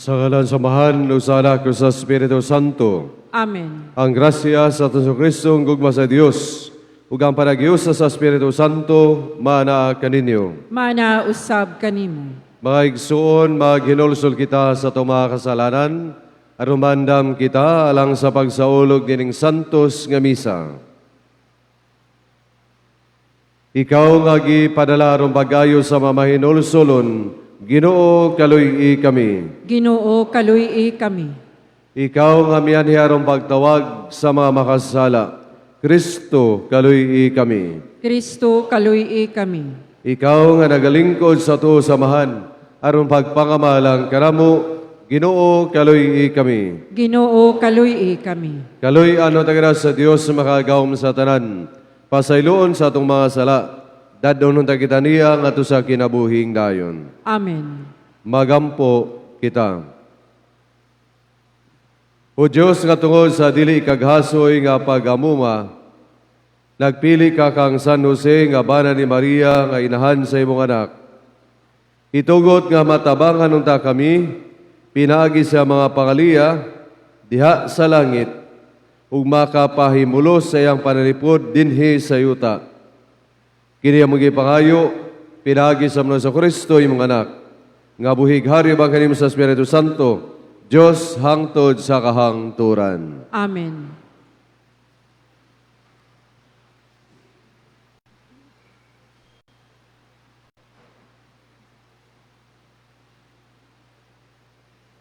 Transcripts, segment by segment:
Sa ngalan samahan o sa anak o sa Espiritu Santo, Amen. ang grasya sa Aton Kristo, ang gugma sa Dios, ug ang panagius sa Espiritu Santo, mana kaninyo. Mana usab kanimo. Mga igsuon, maghinulsol kita sa itong mga kasalanan, arumandam kita alang sa pagsaulog dining santos nga misa. Ikaw nga gipadala aron pag-ayo sa mamahinulsolon, Ginoo kaluy-i kami. Ginoo kaluy-i kami. Ikaw nga miyanhi aron pagtawag sa mga makasala, Kristo kaluy-i kami. Kristo kaluy-i kami. Ikaw nga nagalingkod sa tuo samahan, aron pagpangamalang karamo, Ginoo kaluy-i kami. Ginoo kaluy-i kami. Kaluy ano tagira sa Dios makagawom sa tanan, pasayloon sa atong mga sala, dadon ta kita niya nga sa kinabuhing dayon. Amen. Magampo kita. O Diyos nga tungod sa dili kaghasoy nga pagamuma, nagpili ka kang San Jose nga bana ni Maria nga inahan sa imong anak. Itugot nga matabangan unta kami, pinaagi sa mga pangaliya, diha sa langit, ug makapahimulos sa iyang panalipod dinhi sa yuta. Kini ang mga pangayo, pinagi sa mga sa Kristo, imong anak, nga buhig hari bang kanimo sa Espiritu Santo, Diyos hangtod sa kahangturan. Amen.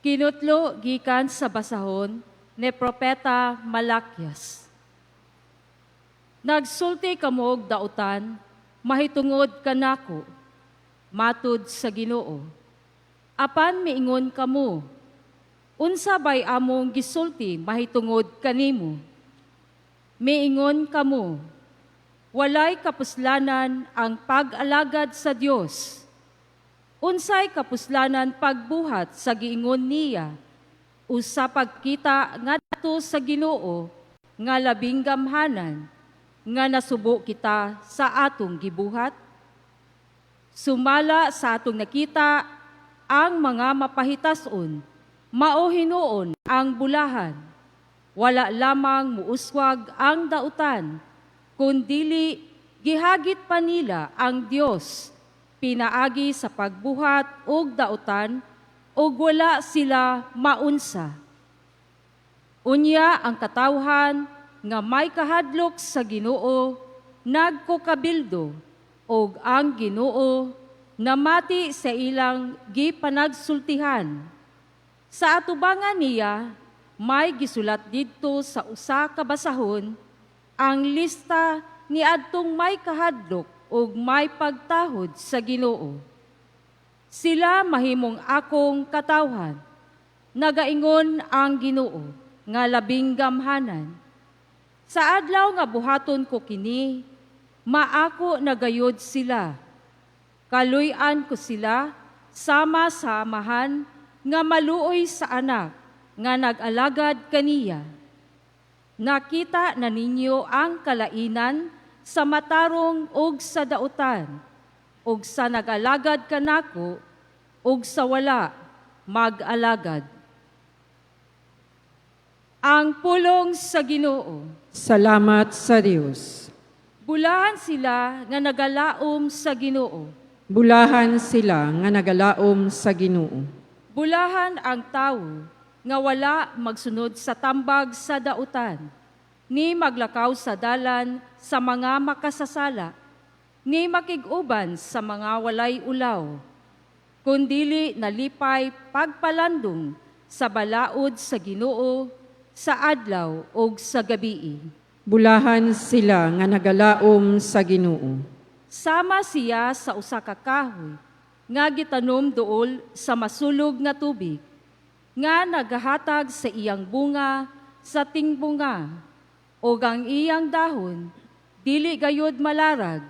Kinutlo gikan sa basahon ni Propeta Malakias. Nagsulti kamo og dautan, mahitungod kanako, matud sa Ginoo. Apan miingon kamo, unsa bay among gisulti mahitungod kanimo? Miingon kamo, walay kapuslanan ang pag-alagad sa Dios. Unsay kapuslanan pagbuhat sa giingon niya, usa pagkita ngadto sa Ginoo nga labing gamhanan, nga nasubo kita sa atong gibuhat? Sumala sa atong nakita ang mga mapahitason, mao hinuon ang bulahan. Wala lamang muuswag ang dautan, kundili gihagit pa nila ang Dios, pinaagi sa pagbuhat og dautan, og wala sila maunsa. Unya ang katawhan nga may kahadlok sa Ginoo, nagkukabildo, og ang Ginoo namati sa ilang gipanagsultihan. Sa atubangan niya, may gisulat didto sa usa ka basahon ang lista ni adtong may kahadlok ug may pagtahod sa Ginoo. Sila mahimong akong katawhan, nagaingon ang Ginoo nga labing gamhanan. Sa adlaw nga buhaton ko kini, maako nagayod sila. Kaluy-an ko sila, sama-samahan, nga maluoy sa anak, nga nag-alagad kaniya. Nakita na ninyo ang kalainan sa matarong ug sa dautan, ug sa nag-alagad kanako, ug sa wala mag-alagad. Ang pulong sa Ginoo. Salamat sa Dios. Bulahan sila nga nagalaom sa Ginoo. Bulahan sila nga nagalaom sa Ginoo. Bulahan ang tawo nga wala magsunod sa tambag sa dautan, ni maglakaw sa dalan sa mga makasasala, ni makig-uban sa mga walay ulaw, kundili nalipay pagpalandong sa balaod sa Ginoo sa adlaw ug sa gabii. Bulahan sila nga nagalaom sa Ginoo. Sama siya sa usa ka kahoy nga gitanom duol sa masulog nga tubig, nga nagahatag sa iyang bunga sa tingbunga, o ang iyang dahon dili gayud malarag,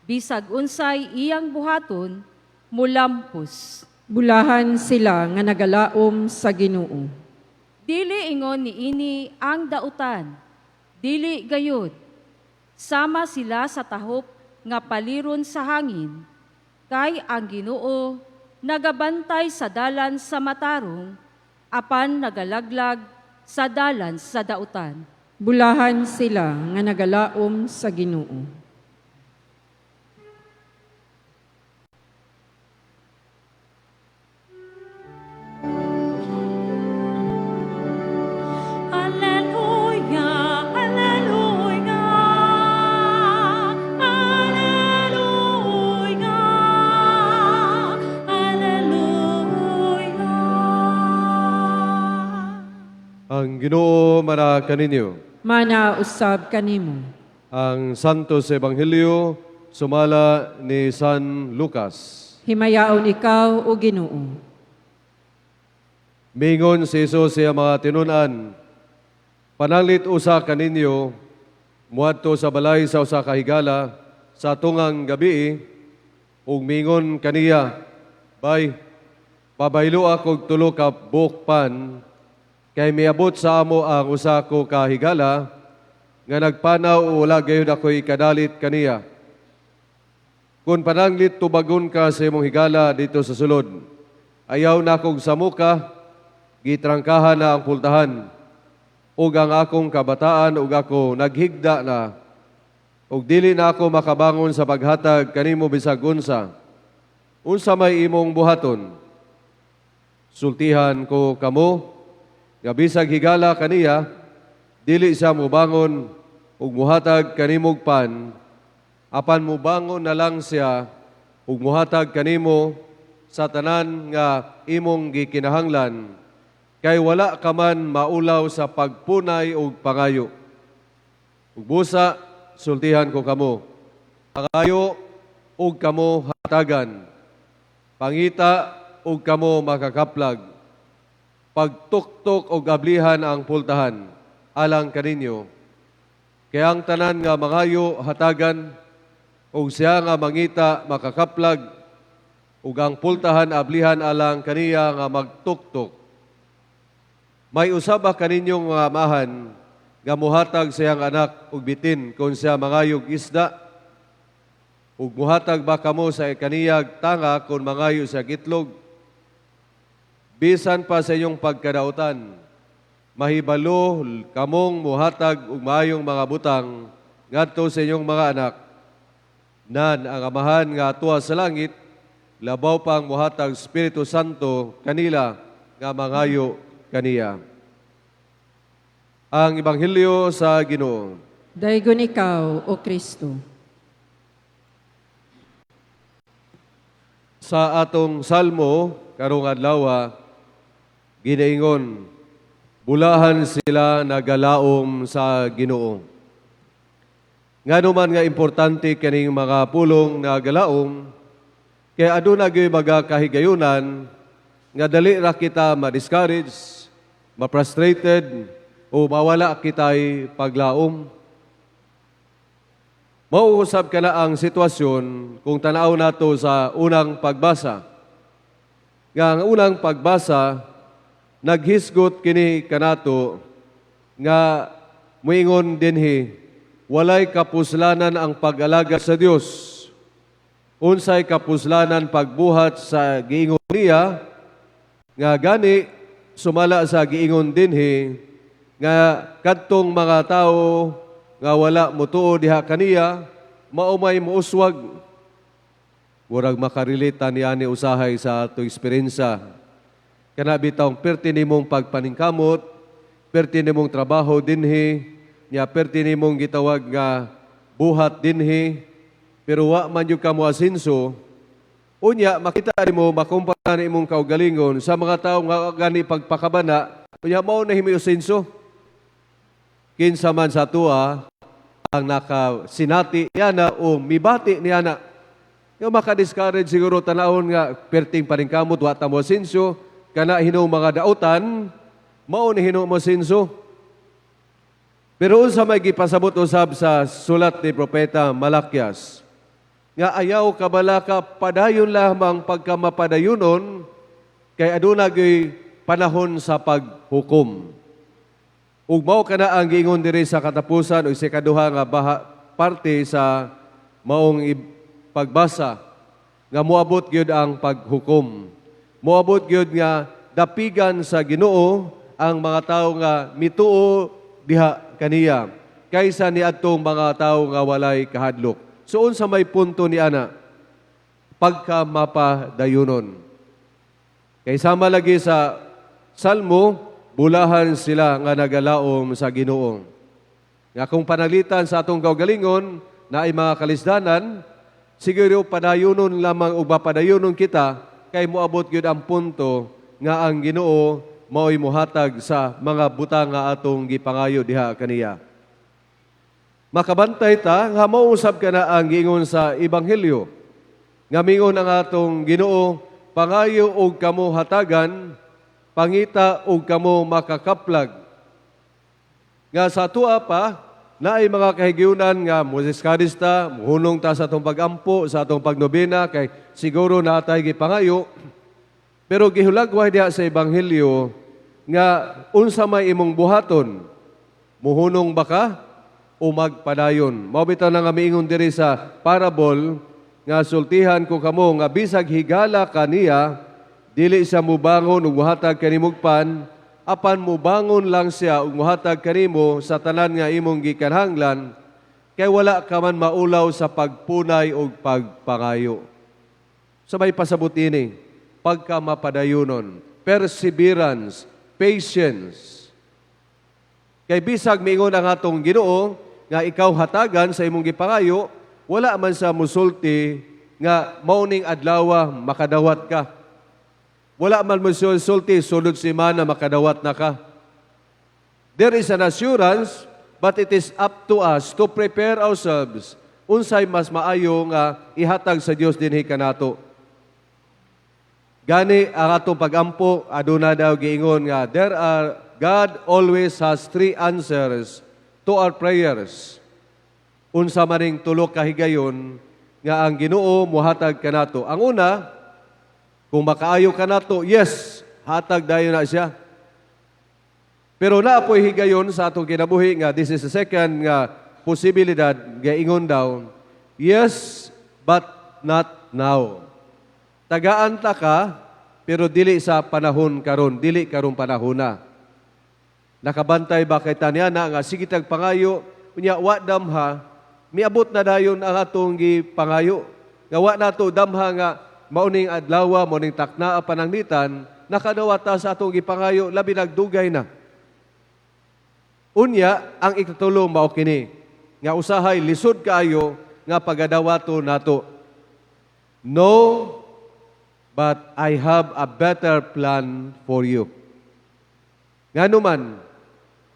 bisag unsay iyang buhaton mulampos. Bulahan sila nga nagalaom sa Ginoo. Dili ingon niini ang dautan, dili gayud. Sama sila sa tahop nga paliron sa hangin, kay ang Ginoo nagabantay sa dalan sa matarong, apan nagalaglag sa dalan sa dautan. Bulahan sila nga nagalaom sa Ginoo. Alleluia, alleluia, alleluia, alleluia. Ang Ginoo mara kaninyo. Mana usab kanimo. Ang Santos Ebanghelyo sumala ni San Lucas. Himayaon ikaw o Ginoo. Mingon si Jesus sa mga tinunan, pananglit usa kaninyo, muadto sa balay sa usa ka higala, sa tungang gabi, ug mingon kaniya, bay, pabaylo ako tulo ka bukpan, kay miabot sa amo ang usa ko ka higala, nga nagpanaw o wala gayon ako'y kadalit kaniya. Kung pananglit tubagon ka sa imong higala dito sa sulod, ayaw na akong samuka, gitrangkahan na ang pultahan, ug ang akong kabataan ug ako naghigda na, ug dili na ako makabangon sa paghatag kanimo bisag unsa. Unsa may imong buhaton? Sultihan ko kamo, nga bisag higala kaniya, dili siya mubangon ug muhatag kanimog pan, apan mubangon na lang siya ug muhatag kanimo sa tanan nga imong gikinahanglan, kay wala ka man maulaw sa pagpunay ug pangayo. Ug busa, sultihan ko kamo, pangayo ug kamo hatagan, pangita ug kamo makakaplag, pagtuktok ug ablihan ang pultahan, alang kaninyo. Kaya ang tanan nga mangayo hatagan, ug siya nga mangita makakaplag, ug ang pultahan ablihan alang kaniya nga magtuktok. May usaba kaninyong mga amahan nga muhatag siyang anak ug bitin kung siya mangayog isda, ug muhatag ba kamo sa kaniyag tanga kung mangayo sa gitlog. Bisan pa sa inyong pagkadautan, mahibalo kamong muhatag ug maayong mga butang ngadto sa inyong mga anak. Nan ang amahan nga atuwa sa langit, labaw pang muhatag Espiritu Santo kanila nga mangayo kaniya. Ang Ebanghelyo sa Ginoo. Daygon ikaw o Kristo. Sa atong salmo karong adlaw, ginaingon, bulahan sila nagalaom sa Ginoo. Ngano man nga importante kaning mga pulong na galaom, kay aduna gyud mga kahigayunan nga dali ra kita ma-discourage, ma-frustrated, o mawala kita'y paglaom. Mauusap ka na ang sitwasyon kung tanaw nato sa unang pagbasa. Nga ang unang pagbasa, naghisgot kini kanato nga muingon dinhi, walay kapuslanan ang pag-alaga sa Dios. Unsay kapuslanan pagbuhat sa giingon niya, nga gani sumala sa giingon dinhi, nga kadtong mga tao nga wala mutuo diha kaniya, maumay muuswag. Murag makarelita niya ni usahay sa ato eksperyensya. Kana bitawng perti nimong pagpaningkamot, perti nimong trabaho dinhi, nya perti nimong gitawag nga buhat dinhi, pero wa man yung kamo asinso. Unya, makita nimo, makumpara ni imong kaugalingon sa mga tao nga gani pagpakabana, unya mao na himi asinso. Kinsa man sa tuwa ang nakasinati yana o mibati niya na. Yung makadiscourage siguro tanahon nga perting paningkamot wa ta mo sinso kana hino mga dautan mao ni hino mo sinso. Pero unsa may gipasabot usab sa sulat ni propeta Malakias nga ayaw kabalaka padayon lamang pagkamapadayonon kay aduna gyud panahon sa paghukom. Ug mao kana ang giingon diri sa katapusan o sa kaduha nga parte sa maong pagbasa nga moabot gyud ang paghukom. Moabot gyud nga dapigan sa Ginoo ang mga tawo nga mituo diha kaniya kaysa ni adtong mga tawo nga walay kahadlok. So unsa may punto ni ana? Pagka mapadayunon. Kay sama lagi sa Salmo, bulahan sila nga nagalaom sa Ginoo. Nga kung panalitan sa atong kaugalingon na ay mga kalisdanan, siguro padayunon lamang o padayunon kita kay moabot gyud ang punto nga ang Ginoo mao'y muhatag sa mga butang nga atong gipangayo diha kaniya. Makabantay ta nga mausab ka na ang giingon sa Ebanghelyo. Nga mingon ang atong Ginoo, pangayo og kamo hatagan, pangita og kamo makakaplag. Nga sa tuwa pa, na ay mga kahigiunan nga Moses ta, muhunong ta sa atong pagampo, sa atong pagnobena, kay siguro natay gipangayo. Pero gihulagway diha sa Ebanghelyo, nga unsa may imong buhaton, muhunong baka o magpadayon. Mabitaw na nga miingon diri sa parable, nga sultihan ko kamo nga bisag higala kaniya dili siya mubangon ug muhatag kanimong pan, apan mubangon lang siya ug muhatag kanimo sa tanan nga imong gikanhanglan, kay wala ka man maulaw sa pagpunay ug pagpangayo. Sa may pasabot ini, pagka mapadayunon, perseverance, patience. Kay bisag miingon ang atong Ginoo nga ikaw hatagan sa imong gipangayo, wala man sa musulti nga mauning adlaw makadawat ka. Wala man musulti sulod semana makadawat na ka. There is an assurance, but it is up to us to prepare ourselves unsay mas maayo nga ihatag sa Dios dinhi kanato. Gani ang atong pagampo aduna daw giingon nga God always has 3 answers to our prayers. Unsa maning tulo ka higayon nga ang Ginoo mohatag kanato. Ang una, kung makaayo kanato, yes, hatag dayon na siya. Pero naapoy higayon sa atong kinabuhi nga this is the second nga posibilidad nga ingon daw, yes, but not now. Tagaan ta ka, pero dili sa panahon karon, dili karon panahon na. Nakabantay ba kay taniya na nga sige tag pangayo, unya wa damha, miabot na dayon ang atong gipangayo. Nga wa nato damha nga mauning adlaw, mauning takna pananglitan, nakadawat ta sa atong gipangayo, labi nagdugay na. Unya, ang ikatulo mao kini, nga usahay lisod kaayo nga pagadawato nato. No, but I have a better plan for you. Ngano man,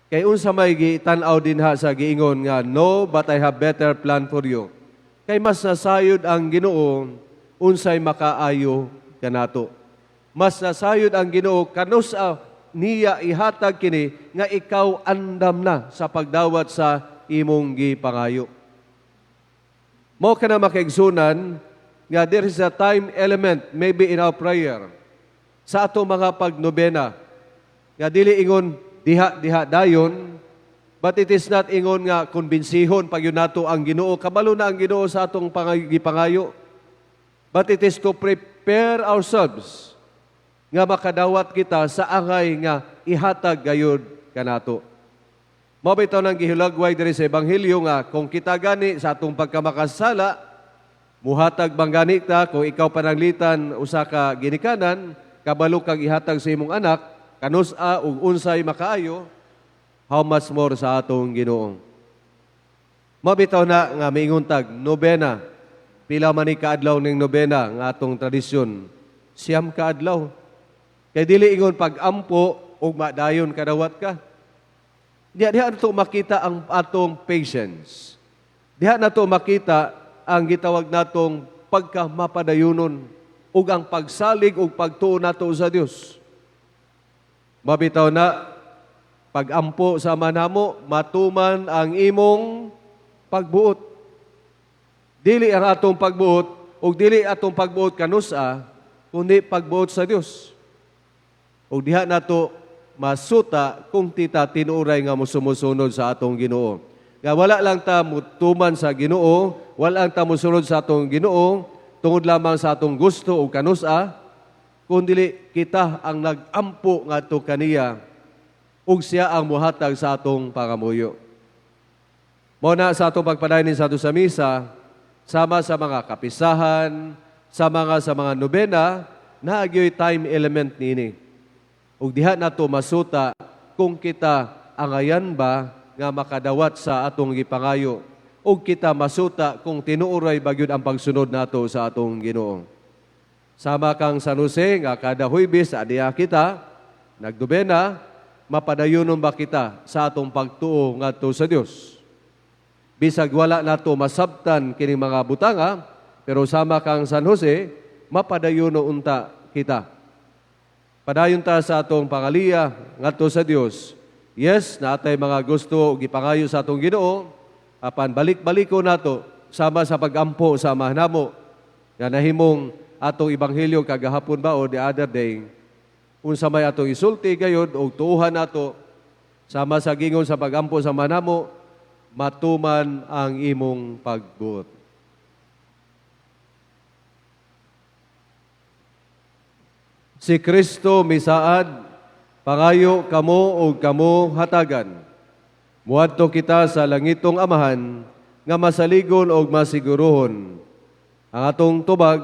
kay unsa may gitan-aw dinha sa giingon nga no, but I have better plan for you. Kay mas nasayod ang Ginoo unsay makaayo kanato. Mas nasayod ang Ginoo kanus niya ihatag kini nga ikaw andam na sa pagdawat sa imong gipangayo. Mao kana makaigsunan nga there is a time element maybe in our prayer sa ato mga pagnobena nga dili ingon diha dayon, but it is not ingon nga konbinsihon pag yun nato ang Ginoo, kabalo na ang Ginoo sa atong gipangayo, but it is to prepare ourselves nga makadawat kita sa angay nga ihatag gayud kanato. Mao bitaw nang gihulagway diri sa Ebanghelyo nga kung kita gani sa atong pagkamakasala, muhatag bang gani ta kung ikaw pananglitan usa ka ginikanan, kabalo kang ihatag sa imong anak, kanus-a ug unsay makaayo, how much more sa atong Ginoo. Mabitaw na nga miingon tag nobena. Pila man ni kaadlaw ning nobena nga atong tradisyon? 9 kaadlaw. Kay dili ingon pag-ampo ug madayon kadawat ka. Diha nato makita ang atong patience. Diha nato makita ang gitawag natong pagkamapadayonon ug ang pagsalig ug pagtuo nato sa Dios. Mabitaw na pag-ampo sa manamo, matuman ang imong pagbuot. Dili ang atong pagbuot ug dili atong pagbuot kanusa, kundi pagbuot sa Dios. Ug diha nato masuta kung tita tinuray nga musumusunod sa atong Ginoo. Nga wala lang ta mutuman sa Ginoo, wala lang ta musunod sa atong Ginoo, tungod lamang sa atong gusto o kanusa, kundi kita ang nag-ampo ngadto kaniya ug siya ang muhatag sa atong pangamuyo. Mao na sa atong pagpadayon sa ato sa misa, sama sa mga kapisahan, sa mga nobena, naagyoy time element nini. Ug diha nato masuta kung kita angayan ba nga makadawat sa atong gipangayo ug kita masuta kung tinuoray ba gyud ang pagsunod nato sa atong Ginoo. Sama kang San Jose nga kada Huwebes adiya kita nagdubena, mapadayonon ba kita sa atong pagtuo ngadto sa Dios. Bisag wala nato masabtan kining mga butanga, pero sama kang San Jose, mapadayonon unta kita. Padayon ta sa atong pangaliya ngadto sa Dios. Yes, natay mga gusto gipangayo sa atong Ginoo, apan balik-baliko nato sama sa pagampo sa mahnamo nga nahimong atong ebanghelyo kagahapon ba o the other day, unsa may atong isulti gayud o tuuhan nato sama sa gingon sa pagampo sa manamo, matuman ang imong pagbuot. Si Kristo misaad, pangayo kamo o kamo hatagan. Muadto kita sa langitong amahan, nga masaligon o masigurohon. Ang atong tubag,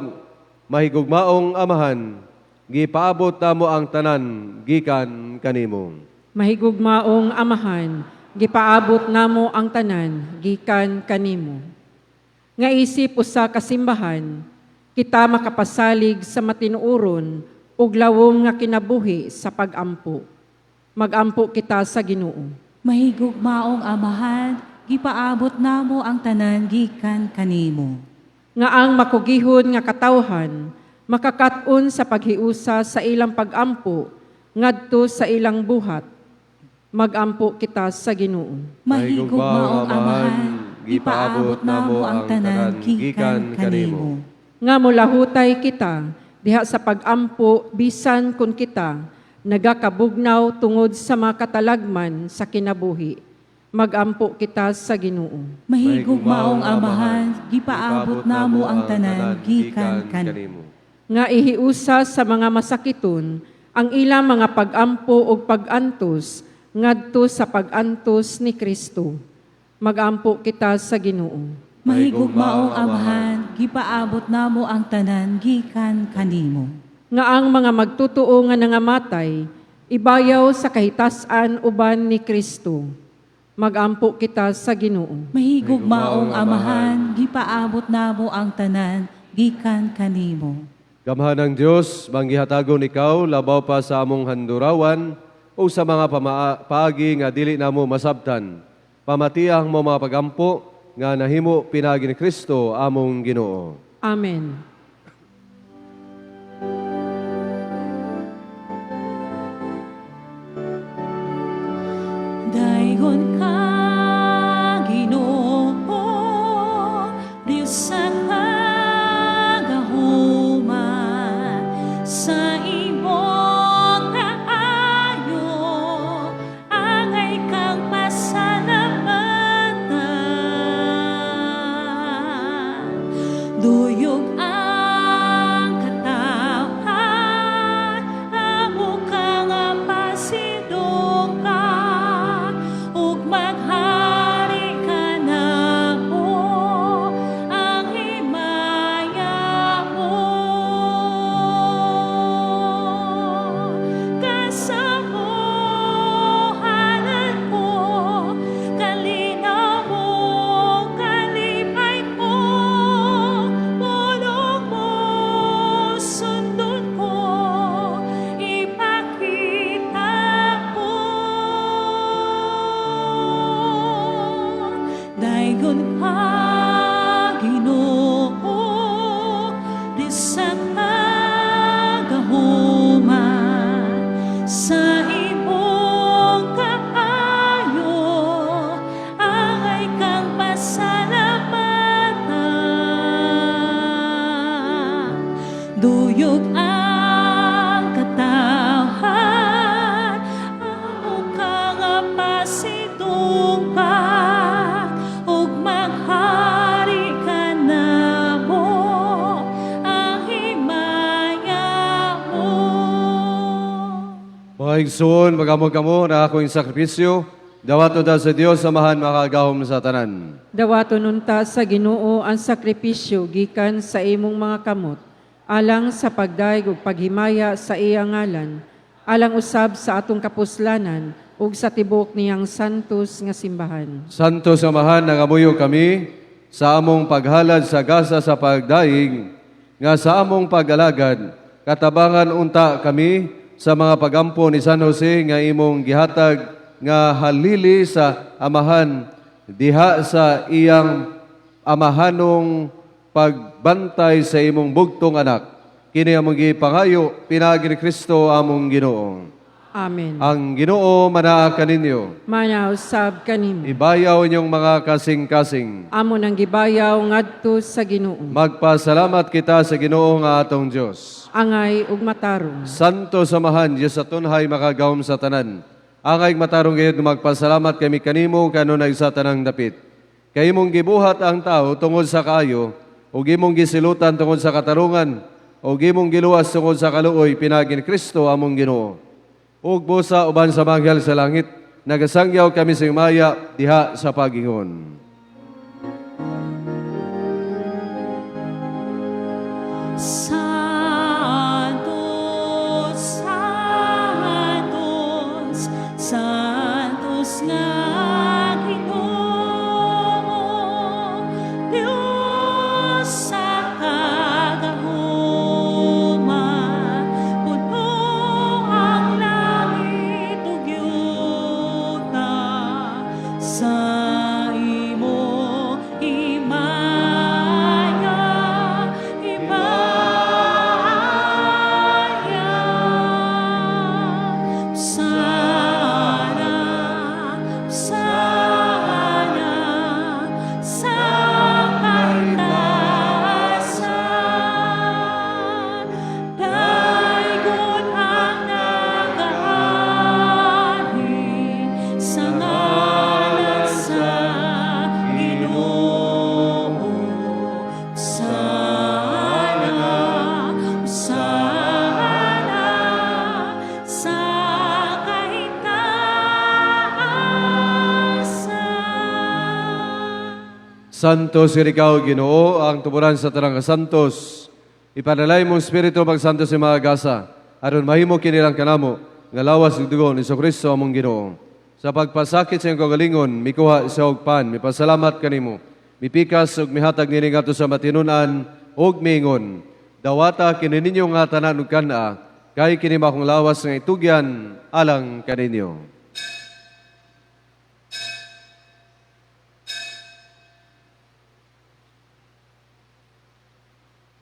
mahigugmaong amahan, gipaabot namo ang tanan, gikan kanimo. Mahigugmaong amahan, gipaabot namo ang tanan, gikan kanimo. Nga isip usa ka simbahan, kita makapasalig sa matinuoron ug lawom nga kinabuhi sa pagampo. Magampo kita sa Ginoo. Mahigugmaong amahan, gipaabot namo ang tanan gikan kanimo. Nga ang makugihon nga katawhan, makakaton sa paghiusa sa ilang pagampo, ngadto sa ilang buhat. Magampo kita sa Ginoo. Mahigugmaong amahan, gipaabot namo ang tanan gikan kanimo. Nga mulahutay kita, diha sa pagampo, bisan kun kita, nagakabugnaw tungod sa mga katalagman sa kinabuhi. Magampo kita sa Ginoo. Mahigugmaong amahan, gipaabot namo ang tanan gikan kanimo. Nga ihiusa sa mga masakiton, ang ilang mga pagampo ug pagantos, ngadto sa pagantos ni Kristo. Magampo kita sa Ginoo. Mahigugmaong amahan, gipaabot namo ang tanan gikan kanimo. Nga ang mga magtutuo nga nangamatay, ibayaw sa kahitasan uban ni Kristo. Magampo kita sa Ginoo. Mahigugmaong amahan, gipaabot namo ang tanan gikan kanimo. Gamhan ng Diyos, manggihatagon ikaw, labaw pa sa among handurawan, o sa mga paagi nga dili namo masabtan. Pamatiyang mo mga pagampo, nga nahimo pinagi ni Kristo among Ginoo. Amen. Dayon ka, Ginoo, Diyos sa kagahuman, sa imong kaayo, angay kang pasalamatan. Duyog ang katawhan, amo ka nga pasidong ka, ug maghari ka na mo, ang himaya mo. Kasabuhanan mo, kalinaw mo, kalipay ko, pulong mo, sundon ko, ipakita ko. Dayon ka, Ginoo, di sa kagahuman, sa imong kaayo, angay kang pasalamatan. Duyog ang katawhan, amo ka nga pasidong ka, ug maghari Mga igsoon, magamog kamo na akong sakripisyo, dawato da sa Dios samahan makagahom sa tanan. Dawato nunta sa Ginoo ang sakripisyo gikan sa imong mga kamot, alang sa pagdaig ug paghimaya sa iyang ngalan, alang usab sa atong kapuslanan ug sa tibok niyang santos nga simbahan. Santo samahan, nangamuyo kami sa among paghalad sa gasa sa pagdaing, nga sa among pag-alagad, katabangan unta kami sa mga pagampo ni San Jose nga imong gihatag nga halili sa amahan diha sa iyang amahanong pagbantay sa imong bugtong anak. Kini among gipangayo pinagi ni Kristo among Ginoo. Amen. Ang Ginoo manaa kaninyo. Manaw sab kanimo. Ibayaw inyong mga kasing-kasing. Amo nang gibayaw ngadto sa Ginoo. Magpasalamat kita sa Ginoo nga atong Dios. Angay ug matarong. Santo samahan, Diyos sa tunhay makagawom sa tanan. Angay matarong gayud magpasalamat kami kanimo kanunay sa tanang dapit. Kay imong gibuhat ang tao tungod sa kaayo, ug imong gisilutan tungod sa katarungan, ug imong giluwas tungod sa kaluoy pinagi ni Kristo among Ginoo. Ug busa uban sa manghel sa langit, nagasangyaw kami sa maya diha sa pagingon. Santos, Santos, Santos nga Ginoo, Dios sa kagahuma, puno ang langit ug yuta, sa imo himaya, sana, sana, sa kaitasan, daygon ang nagaani sa ngalan sa Ginoo. Sana, sana, sa kaitaasan. Santos ikaw, Ginoo, ang tuburan sa tanang kasantos. Ipanalay mong Espiritu magsantos sa mga gasa, aron mahimo kinilang kanamo, nga lawas ug dugo ni Kristo among Ginoo. Sa pagpasakit sa iyong kagalingon, mikuha sa ugpan, mipasalamat kanimo, mipikas ug mihatag nini ngadto sa matinunan ug miingon. Dawata kini ninyo nga tanan ug kana, kay kini makong lawas nga itugyan alang kaninyo.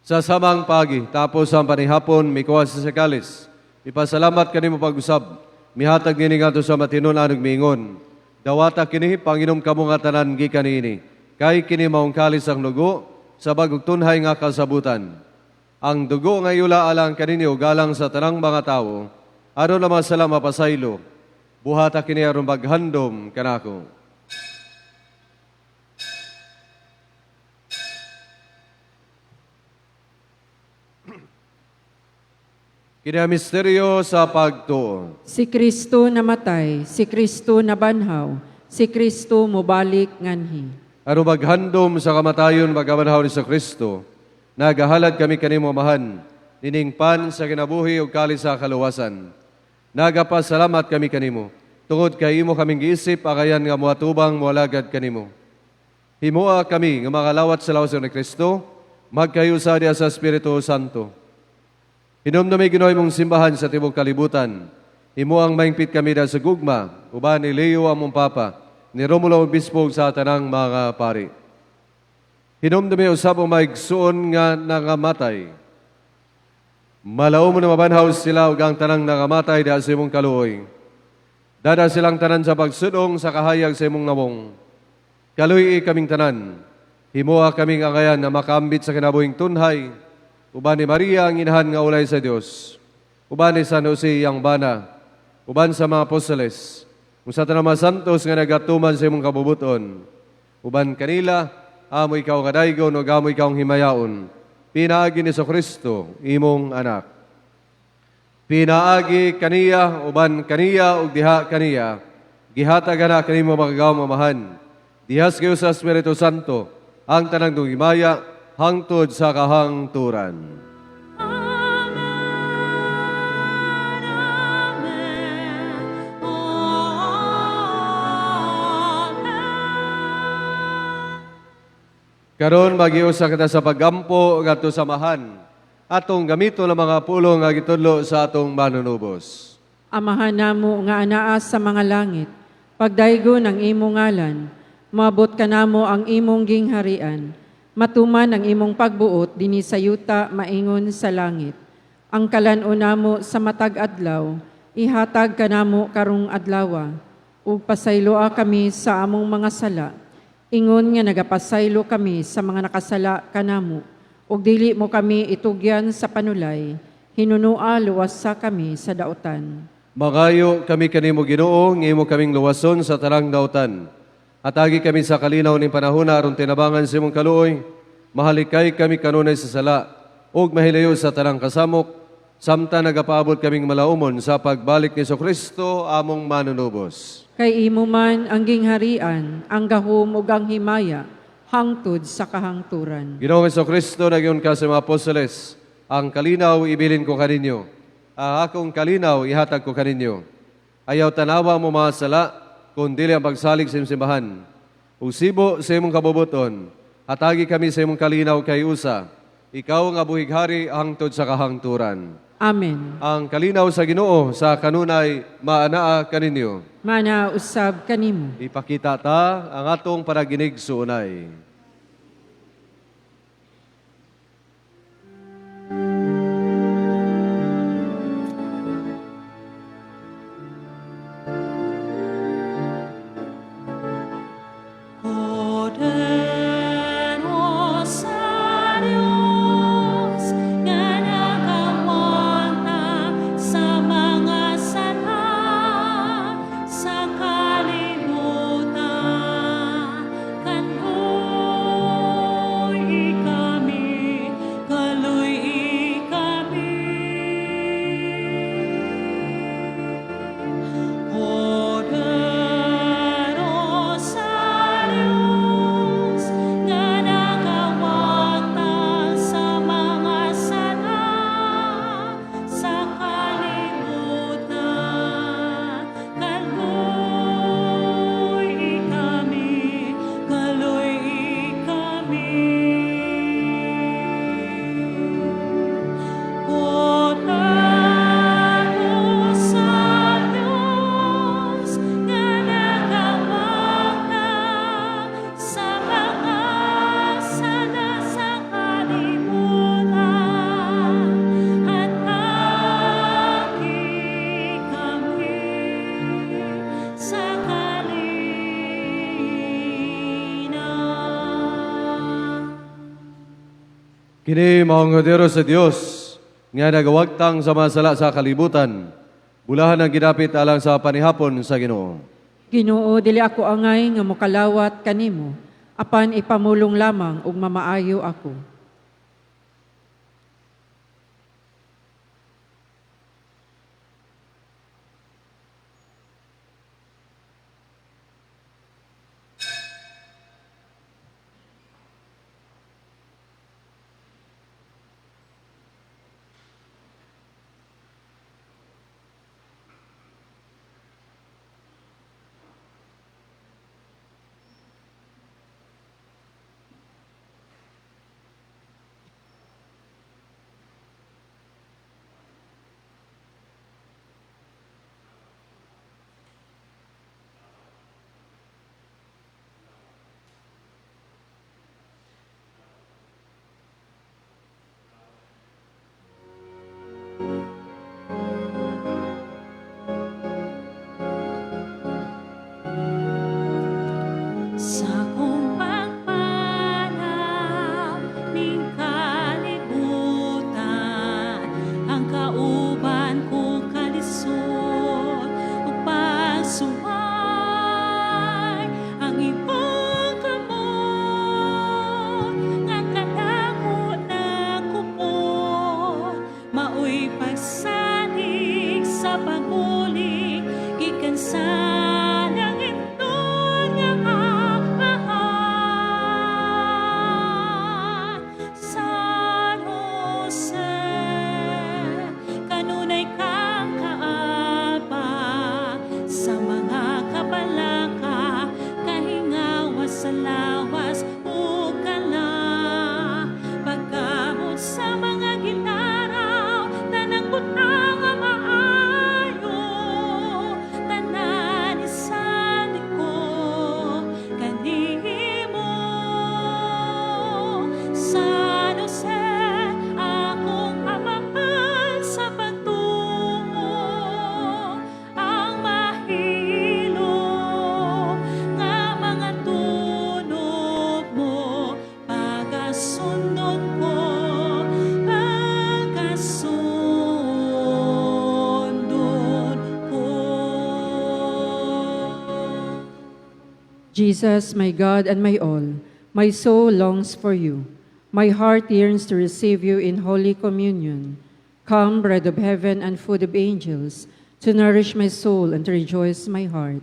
Sa samang pagi, tapos ang panihapon, mikuha sa sakalis. Ipasalamat kanimo pag-usab, mihatag nini ngadto sa matinunan ug miingon. Dawata kini panginom kamo nga tanan gikan niini. Kay kini maong kalis ang dugo sa bagong tunhay nga kasabutan. Ang dugo nga yula alang kaninyo galang sa tanang mga tao, aron naman sila mapasaylo. Buhata kini aron maghandom kanako. Kini ang misteryo sa pagtuo. Si Kristo namatay, si Kristo nabanhaw, si Kristo mobalik nganhi. Aron maghandom sa kamatayon magabanhaw ni sa Kristo, nagahalad kami kanimo amahan, niningpan sa kinabuhi ug kalis sa kaluwasan. Nagapasalamat kami kanimo, tungod kay imo kaming giisip akayan nga moatubang moalagad kanimo. Himoa kami nga makalawat sa lawas ni Kristo, magkayusa diha sa Espiritu Santo. Hinumdumi Ginoo imong simbahan sa tibuok kalibutan. Himo ang maingpit kami da sa gugma, uban ni Leo among papa, ni Romulo Obispo sa tanang mga pari. Hinumdumi usab ang maigsuon nga nangamatay. Malaw mo na mabanhaw sila ug ang tanang nangamatay da sa imong kaluoy. Dada silang tanan sa pagsudong sa kahayag sa imong namong. Kaluy kaming tanan. Himoa kaming angayan na makaambit sa kinabuhing tunhay. Uban ni Maria ang inahan nga ulay sa Dios. Uban ni San Jose ang bana. Uban sa mga apostoles. Kung sa tanang mga santos nga nagatuman sa imong kabubuton. Uban kanila, amo ikaw nga daygon ug amo ikaw ang himayaon. Pinaagi ni Kristo imong anak. Pinaagi kaniya, uban kaniya, ug diha kaniya, gihatagan na kanimo magagawang mamahan. Dihas kayo sa Espiritu Santo, ang tanang dugimaya, hangtod sa kahangturan. Karon magiusa kita sa paggampo ngadto samahan atong gamito ng mga pulong nga gitudlo sa atong manunubos. Amahan namo nga anaa sa mga langit, pagdaygon ang imong ngalan, maabot ka namo ang imong gingharian, matuman ang imong pagbuot dinhi sa yuta maingon sa langit. Ang kalan-o namo sa matag adlaw, ihatag ka namo karong adlawa, ug pasayloa kami sa among mga sala. Ingon nga nagapasaylo kami sa mga nakasala kanamo, ug dili mo kami itugyan sa panulay, hinunua luwasa kami sa dautan. Magayo kami kanimo Ginoo, ngimo kaming luwason sa tarang dautan. Atagi kami sa kalinaw ning panahon aron tinabangan sa imong kaluoy, mahalikay kami kanunay sa sala, ug mahilayo sa tarang kasamok, samtang nagapaabot kaming malaumon sa pagbalik ni Jesucristo among manunubos. Kay imo man ang gingharian, ang gahom ug ang himaya, hangtod sa kahangturan. Ginoong Jesucristo, nagyon ka sa mga apostoles, ang kalinaw ibilin ko kaninyo, ang akong kalinaw ihatag ko kaninyo. Ayaw tanawa mo mga sala, kundi ang pagsalig sa imong simbahan. Usibo sa imong kabubuton, atagi kami sa imong kalinaw kay usa, ikaw nga buhighari hangtod sa kahangturan. Amen. Ang kalinaw sa Ginoo sa kanunay maanaa kaninyo. Mana usab kanimo. Ipakita ta ang atong paraginig suunay. Kini maong hodero sa Dios nga nagawagtang sa mga sala sa kalibutan. Bulahan ang ginapit alang sa panihapon sa Ginoo. Ginoo, dili ako angay nga mokalawat kanimo, apan ipamulong lamang ug mamaayo ako. Jesus, my God and my all, my soul longs for you. My heart yearns to receive you in Holy Communion. Come, bread of heaven and food of angels, to nourish my soul and to rejoice my heart.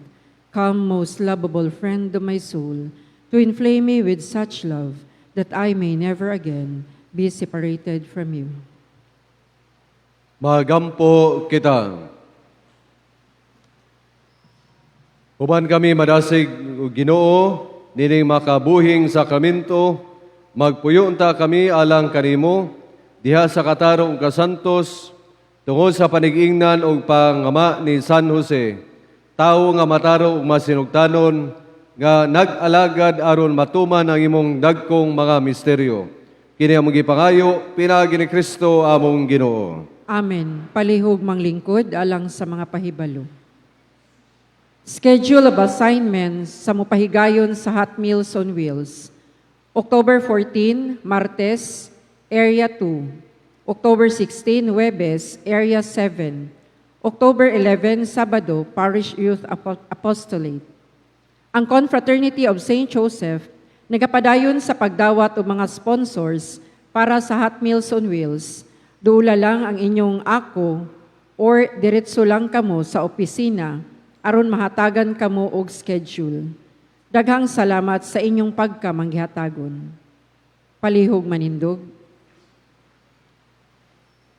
Come, most lovable friend of my soul, to inflame me with such love that I may never again be separated from you. Magampo kita. Human kami madasig o Ginoo, nining makabuhing sakraminto, magpuyo unta kami alang kanimo, diha sa katarong kasantos, tungod sa panigingnan o pangama ni San Jose, tao nga mataro ug masinugtanon, nga nag-alagad aron matuman ang imong dagkong mga misteryo. Kini among gipangayo, pinagi ni Kristo among Ginoo. Amen. Palihog manglingkod alang sa mga pahibalo. Schedule of assignments sa mupahigayon sa Hot Meals on Wheels. October 14, Martes, Area 2. October 16, Huwebes, Area 7. October 11, Sabado, Parish Youth Apostolate. Ang Confraternity of St. Joseph nagapadayon sa pagdawat o mga sponsors para sa Hot Meals on Wheels. Duula lang ang inyong ako or diretso lang kamo sa opisina aron mahatagan kamo og schedule. Daghang salamat sa inyong pagkamanghihatagon. Palihog manindog.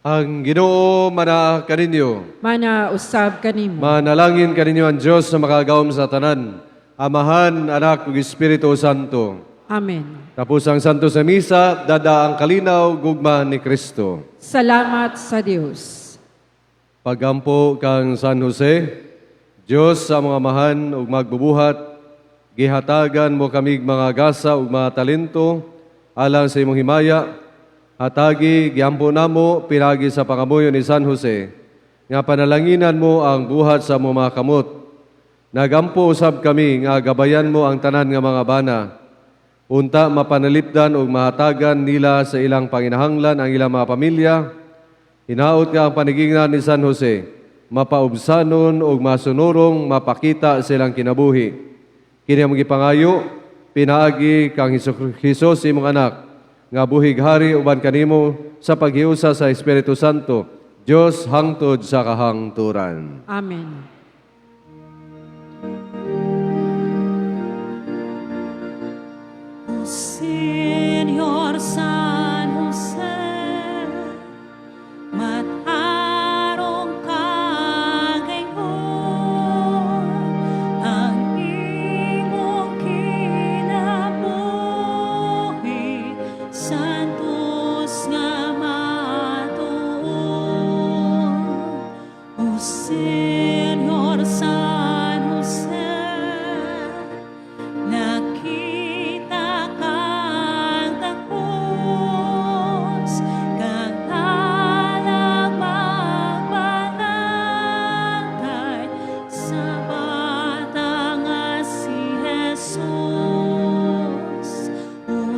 Ang Ginoo mana kaninyo. Mana usab kanimo. Manalangin kaninyo ang Diyos na makagawom sa tanan. Amahan, Anak ug Espiritu Santo. Amen. Tapos ang Santo sa Misa, dada ang kalinaw, gugma ni Kristo. Salamat sa Dios. Pagampo kang San Jose, Diyos sa mga amahan ug magbubuhat, gihatagan mo kamig mga gasa ug mga talento, alang sa imong himaya, hatagi, giampo namo, pinagi sa pangamuyo ni San Jose, nga panalanginan mo ang buhat sa mga kamot. Nagampo usab kami nga gabayan mo ang tanan nga mga bana, unta mapanalipdan ug mahatagan nila sa ilang panginahanglan ang ilang mga pamilya. Hinaot nga ang panigingnan ni San Jose, mapaubsanon ug masunurong mapakita silang kinabuhi. Kini among gipangayo, pinaagi kang Hesus imong anak, nga buhig hari uban kanimo sa paghiusa sa Espiritu Santo, Dios hangtod sa kahangturan. Amen. Señor San Jose, matarong kagayon, ang imong kinabuhi, santos nga matuon. O Señor San Jose, nakita kang takos, kang alang magbalangkay sa bata nga si Jesus. O